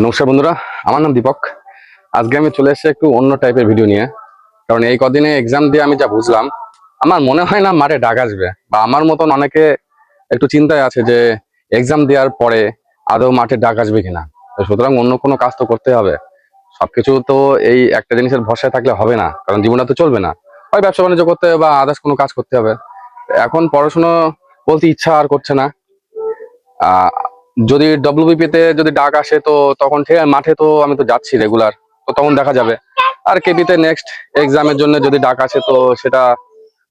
নমস্কার বন্ধুরা, আমার নাম দীপক। আজকে আমি চলে এসেছি একটু অন্য টাইপের ভিডিও নিয়ে। কারণ এই কদিনে এক্সাম দিয়ে আমি যা বুঝলাম, আমার মনে হয় না মাঠে ডাক আসবে, বা আমার মতন অনেকে একটু চিন্তায় আছে যে এক্সাম দেওয়ার পরে আদৌ মাঠে ডাক আসবে কিনা। তো সুতরাং অন্য কোনো কাজ তো করতে হবে। সবকিছু তো এই একটা জিনিসের ভরসায় থাকলে হবে না, কারণ জীবনটা তো চলবে না। হয় ব্যবসা বাণিজ্য করতে হবে বা আদার্স কোনো কাজ করতে হবে। এখন পড়াশোনা বলতে ইচ্ছা আর করছে না। আহ যদি ডব্লিউবিপি তে যদি ডাক আসে তো তখন ঠিক আছে, মাঠে তো আমি তো যাচ্ছি রেগুলার, তো তখন দেখা যাবে। আর কেপিতে নেক্সট এক্সামের জন্য যদি ডাক আসে তো সেটা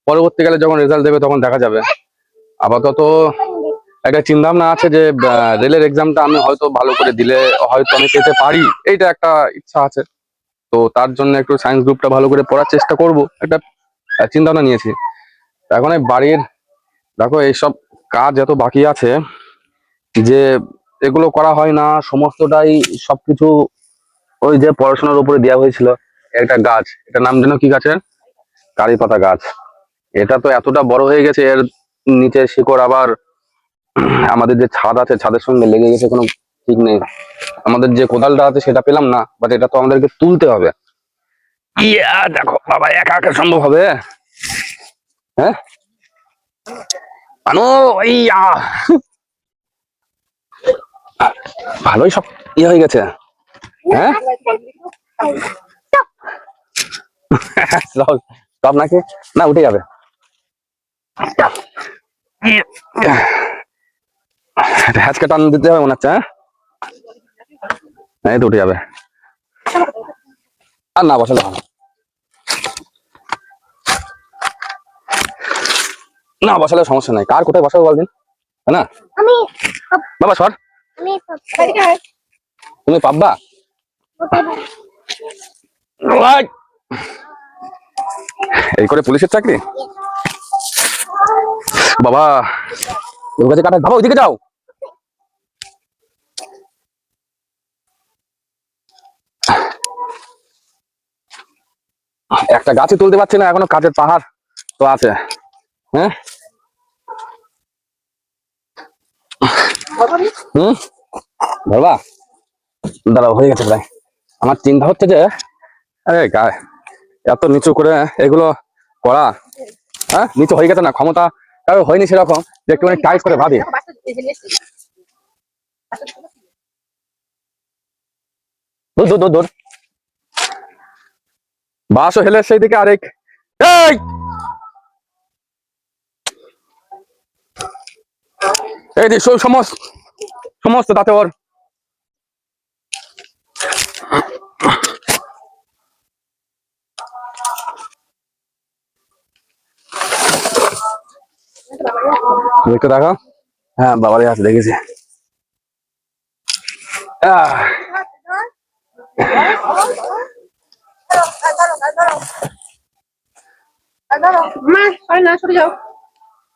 পরবর্তীকালে যখন রেজাল্ট দেবে তখন দেখা যাবে। আপাতত একটা চিন্তা ভাবনা আছে যে রেলের এক্সামটা আমি হয়তো ভালো করে দিলে হয়তো আমি পেতে পারি, এইটা একটা ইচ্ছা আছে। তো তার জন্য একটু সায়েন্স গ্রুপটা ভালো করে পড়ার চেষ্টা করব, একটা চিন্তা ভাবনা নিয়েছি। এখন এই বাড়ির দেখো এইসব কাজ এত বাকি আছে যে এগুলো করা হয় না সমস্তটাই। সবকিছু ওই যে পড়াশোনার উপরে দেওয়া হয়েছিল। একটা গাছ, এটা নাম যেন কি গাছের, কারি পাতা গাছ। এটা তো এতটা বড় হয়ে গেছে, এর নিচে শিকড় আবার আমাদের যে ছাদ আছে ছাদের সঙ্গে লেগে গেছে, কোনো ঠিক নেই। আমাদের যে কোদালটা আছে সেটা পেলাম না, বাট এটা তো আমাদেরকে তুলতে হবে। ইয়া দেখো বাবা, একা একা সম্ভব হবে? হ্যাঁ আনো, ইয়া ভালোই সব ইয়ে হয়ে গেছে। হ্যাঁ সব নাকি না উঠে যাবে। হ্যাচকে টান দিতে হবে মনে হচ্ছে। হ্যাঁ এই তো উঠে যাবে। আর না বসালে হবে না, বসালে সমস্যা নাই। কার কোথায় বসাবো বলদিন, না বাবা সর। তুমি পাববা এই করে পুলিশের চাকরি বাবা। ওর কাছে কাটা বাবা, ওইদিকে যাও। একটা গাছে তুলতে পারছি না, এখনো কাজের পাহাড় তো আছে। হ্যাঁ হুম ধরবা, দাঁড়াও হয়ে গেছে প্রায়। আমার চিন্তা হচ্ছে যে আরে গায়ে এত নিচু করে এগুলো করা। হ্যাঁ নিচু হয়ে গেছে না, ক্ষমতা কারো হয়নি সেরকম যে একটুখানি টাইট করে ভাবি। দূর দূর দূর দূর বাসও হেলে সেই দিকে আরেক। এই এই যে সমস্ত সমস্ত তাতে ওর দেখতে দেখো। হ্যাঁ বাবারই আছে, দেখেছি।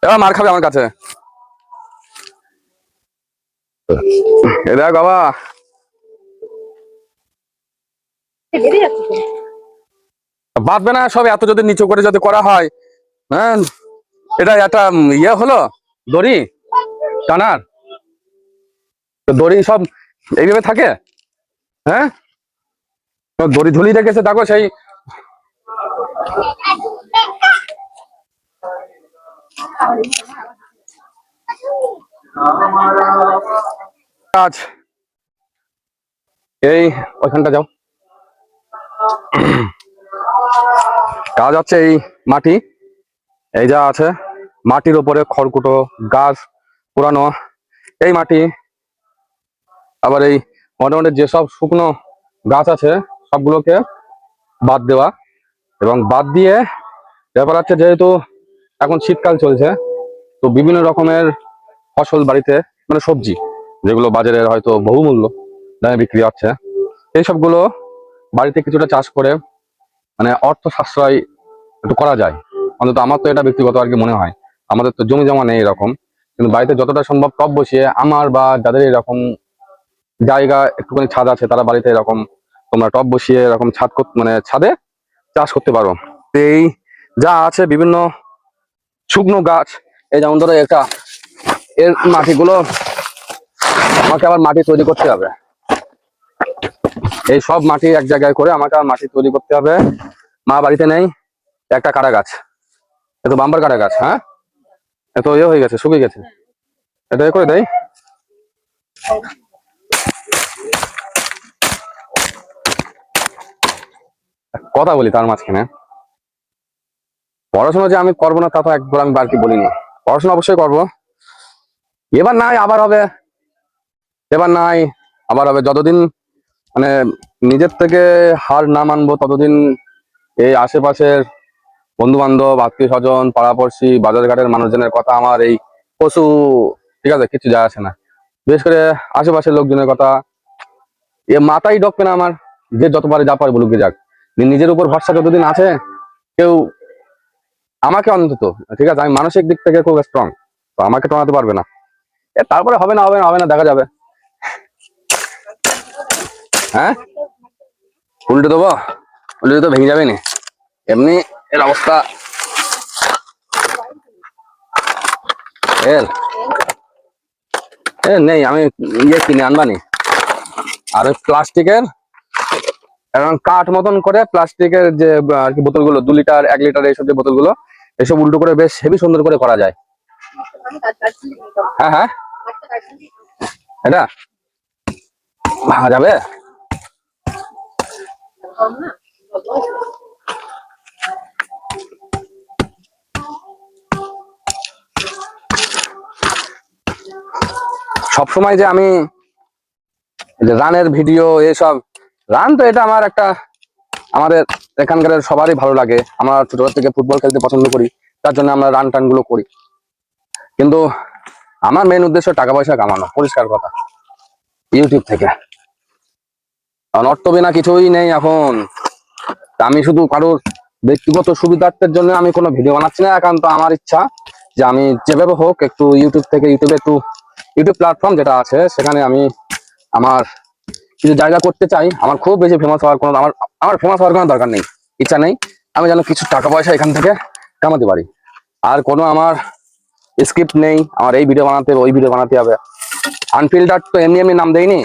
এবার মার খাবে আমার কাছে। এ দেখ বাবা, বাঁধবে না সব এত যদি নিচু করে যদি করা হয়। হ্যাঁ এটা একটা ইয়ে হলো দড়ি টানার, দড়ি সব এইভাবে থাকে। হ্যাঁ দড়ি ঝুলিয়ে রেখেছে দেখো সেই। কাজ এই ওইখানটা যাও। কাজ হচ্ছে এই মাটি, এই যা আছে মাটির উপরে খড়কুটো গাছ পুরানো এই মাটি, আবার এই মোটামুটি যেসব শুকনো গাছ আছে সবগুলোকে বাদ দেওয়া। এবং বাদ দিয়ে ব্যাপার হচ্ছে যেহেতু এখন শীতকাল চলছে, তো বিভিন্ন রকমের ফসল বাড়িতে, মানে সবজি যেগুলো বাজারে হয়তো বহুমূল্য দামে বিক্রি হচ্ছে, এই সবগুলো বাড়িতে কিছুটা চাষ করে মানে অর্থ সাশ্রয় একটু করা যায়। অন্তত আমার তো এটা ব্যক্তিগত আর কি মনে হয়। আমাদের তো জমি জমা নেই এরকম, কিন্তু বাড়িতে যতটা সম্ভব টব বসিয়ে, আমার বা যাদের এরকম জায়গা একটুখানি ছাদ আছে তারা বাড়িতে এরকম তোমরা টব বসিয়ে এরকম ছাদ মানে ছাদে চাষ করতে পারো। এই যা আছে বিভিন্ন শুকনো গাছ, এই যেমন ধরো একটা, এর মাটিগুলো আমাকে আবার মাটি তৈরি করতে হবে। এই সব মাটি এক জায়গায় করে আমাকে আর মাটি তৈরি করতে হবে। মা বাড়িতে নেই, একটা কাটা গাছ, এত বাম্বার কাটা গাছ, হ্যাঁ এত ইয়ে হয়ে গেছে, শুকিয়ে গেছে, এটা এ করে দেয়। কথা বলি তার মাঝখানে, পড়াশোনা যে আমি করবো না তা তো একবার আমি বাড়তি বলিনি, পড়াশোনা অবশ্যই করবো। এবার নাই আবার হবে, এবার নাই আবার হবে, যতদিন মানে নিজের থেকে হার না মানবো ততদিন এই আশেপাশের বন্ধু বান্ধব, আত্মীয় স্বজন, পাড়াপড়শি, বাজার ঘাটের মানুষজনের কথা আমার এই পশু, ঠিক আছে, কিছু যায় আসে না। বিশেষ করে আশেপাশের লোকজনের কথা এ মাথায় ঢোকবে না আমার, যে যতবারে যা পারে বলুক গে যাক। নিজের উপর ভরসা যতদিন আছে, কেউ আমাকে অন্তত, ঠিক আছে, আমি মানসিক দিক থেকে খুব স্ট্রং, তো আমাকে টনাতে পারবে না। তারপরে হবে না হবে না হবে না দেখা যাবে। হ্যাঁ উল্টে দেবো, উল্টে তো ভেঙে যাবে না এমনি, এর অবস্থা এর এ নেই, আমি ইয়ে কিনে আনবানি। আর ওই প্লাস্টিকের এবং কাঠ মতন করে প্লাস্টিকের যে আর কি বোতলগুলো, 2 লিটার 1 লিটার এইসব যে বোতলগুলো, এসব উল্টো করে বেশ হেভি সুন্দর করে করা যায়। হ্যাঁ হ্যাঁ, এটা ভাঙা যাবে। সবসময় যে আমি রানের ভিডিও এসব, রান তো এটা আমার একটা, আমাদের এখানকার সবারই ভালো লাগে, আমরা ছোটবেলা থেকে ফুটবল খেলতে পছন্দ করি, তার জন্য আমরা রান টান গুলো করি। কিন্তু আমার মেন উদ্দেশ্য টাকা পয়সা কামানো, পরিষ্কার কথা, ইউটিউব থেকে। কারণ অর্থ বিনা কিছুই নেই এখন। আমি শুধু কারোর ব্যক্তিগত সুবিধার্থের জন্য আমি কোনো ভিডিও বানাচ্ছি না, একান্ত আমার ইচ্ছা যে আমি যেভাবে হোক একটু ইউটিউব থেকে, ইউটিউব প্ল্যাটফর্ম যেটা আছে সেখানে আমি আমার কিছু জায়গা করতে চাই। আমার খুব বেশি ফেমাস হওয়ার কোনো, আমার ফেমাস হওয়ার কোনো দরকার নেই, ইচ্ছা নেই। আমি যেন কিছু টাকা পয়সা এখান থেকে কামাতে পারি। আর কোনো আমার স্ক্রিপ্ট নেই, আমার এই ভিডিও বানাতে হবে, ওই ভিডিও বানাতে হবে। আনফিল্টার তো এমনি এমনি নাম দেয়নি।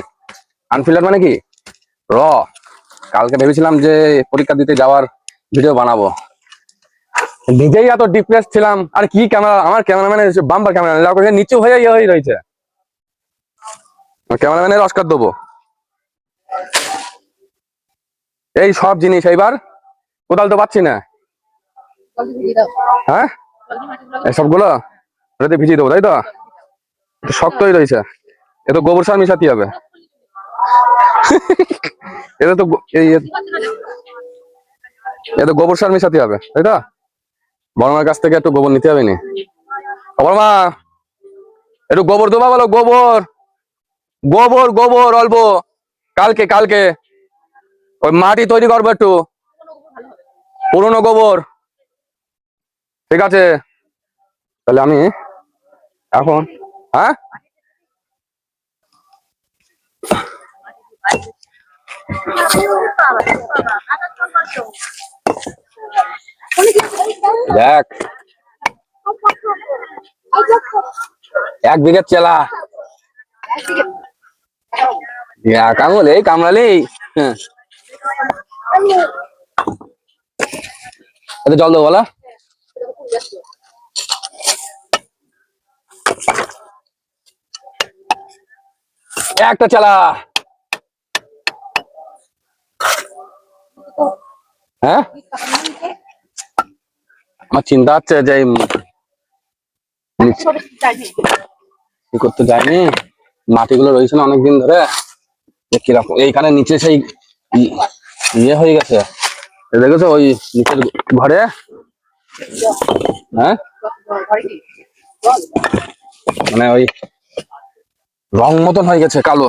আনফিল্টার মানে কি, র। কালকে ভেবেছিলাম যে পরীক্ষা দিতে যাওয়ার ভিডিও বানাবো, নিজেই এত ডিপ্রেস ছিলাম। আর কি ক্যামেরা, আমার ক্যামেরাম্যানের বাম্পার ক্যামেরা নিচু হয়ে ইয়ে হয়ে রয়েছে, ক্যামেরাম্যানের অস্কার দেবো। এই সব জিনিস এইবার কোদাল তো পাচ্ছি না। হ্যাঁ এসবগুলো ওটাতে ভিজিয়ে দেবো, তাই তো? একটু শক্তই রয়েছে, এ তো গোবর সার মিশাতে হবে। এটা তো এটা গোবর সার মিশাতে হবে, তাই তো? বড় মার কাছ থেকে একটু গোবর নিতে হবে নি? বড় মা একটু গোবর দেবা, বলো গোবর, গোবর গোবর অল্প, কালকে কালকে ওই মাটি তৈরি করবো একটু, পুরনো গোবর, ঠিক আছে? তাহলে আমি এখন, হ্যাঁ দেখ, 1 বিঘা চেলা, কামড় এই কামড়ালেই, হ্যাঁ এত জল দেবো বলা, একটা চালা। হ্যাঁ আমার চিন্তা হচ্ছে যে কি করতে যায়নি, মাটিগুলো রয়েছে না অনেকদিন ধরে, কিরকম এইখানে নিচে সেই ইয়ে হয়ে গেছে, দেখেছো ওই নিচের ঘরে, হ্যাঁ মানে ওই রং মতন হয়ে গেছে কালো।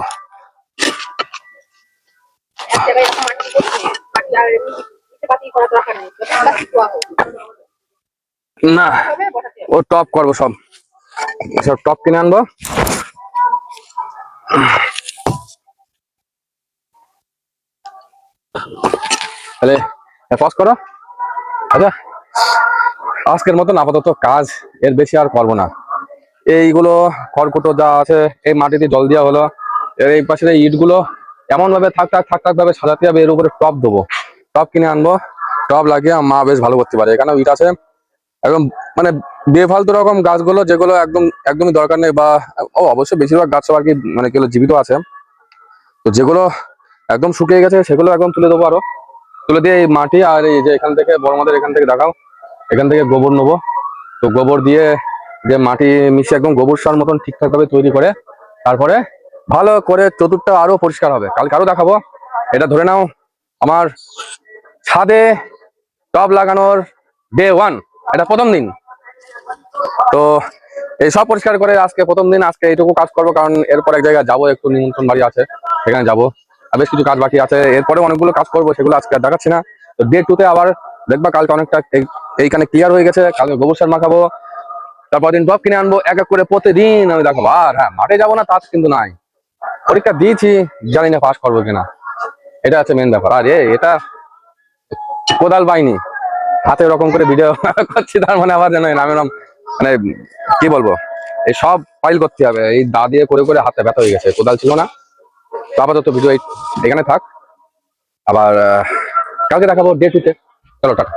না ও টপ করবো, সব সব টপ কিনে আনবো। তাহলে পজ করো। আচ্ছা আজকের মতন আপাতত কাজ, এর বেশি আর করবো না। এইগুলো খড়কুটো যা আছে, এই মাটিতে জল দেওয়া হলো, এর এই পাশের ইট গুলো এমন ভাবে থাক থাক থাক থাক ভাবে সাজাতে হবে, এর উপরে টপ দেবো, টপ কিনে আনবো, টপ লাগিয়ে মা বেশ ভালো করতে পারে। এখানেও ইট আছে একদম, মানে বেফালতু রকম গাছগুলো যেগুলো একদমই দরকার নেই, বা অবশ্যই বেশিরভাগ গাছ সব আর কি মানে কিগুলো জীবিত আছে, তো যেগুলো একদম শুকিয়ে গেছে সেগুলো একদম তুলে দেবো, আরো তুলে দিয়ে এই মাটি আর এই যে এখান থেকে বড় মাদের এখান থেকে দেখাও, এখান থেকে গোবর নেবো। তো গোবর দিয়ে যে মাটি মিশিয়ে একদম গোবর সার মতন ঠিকঠাক ভাবে তৈরি করে তারপরে ভালো করে চতুর্থটা আরো পরিষ্কার হবে। কালকে আরো দেখাবো। এটা ধরে নাও আমার ছাদে টব লাগানোর ডে 1, এটা প্রথম দিন। তো এই সব পরিষ্কার করে আজকে প্রথম দিন, আজকে এইটুকু কাজ করবো, কারণ এরপর এক জায়গায় যাবো, একটু নিমন্ত্রণ বাড়ি আছে, সেখানে যাবো। আর বেশ কিছু কাজ বাকি আছে, এরপরে অনেকগুলো কাজ করবো, সেগুলো আজকে আর দেখাচ্ছি না। তো ডে 2-তে আবার দেখবা কালকে অনেকটা এইখানে ক্লিয়ার হয়ে গেছে। কালকে গোবর সার মাখাবো, তারপর দিন টব কিনে আনবো, এক এক করে প্রতিদিন আমি দেখাবো। আর হ্যাঁ, মাঠে যাবো না তা কিন্তু নাই, পরীক্ষা দিয়েছি, জানি না পাস করবো কিনা, এটা হচ্ছে মেন ব্যাপার। আর এটা কোদাল পাইনি, হাতে ওরকম করে ভিডিও করছি, তার মানে আবার যেন নামের নাম, মানে কি বলবো, এই সব ফাইল করতে হবে, এই দা দিয়ে করে করে হাতে ব্যথা হয়ে গেছে, কোদাল ছিল না। তো আপাতত ভিডিও এখানে থাক, আবার কালকে দেখাবো ডে 2-তে। চলো টাটা।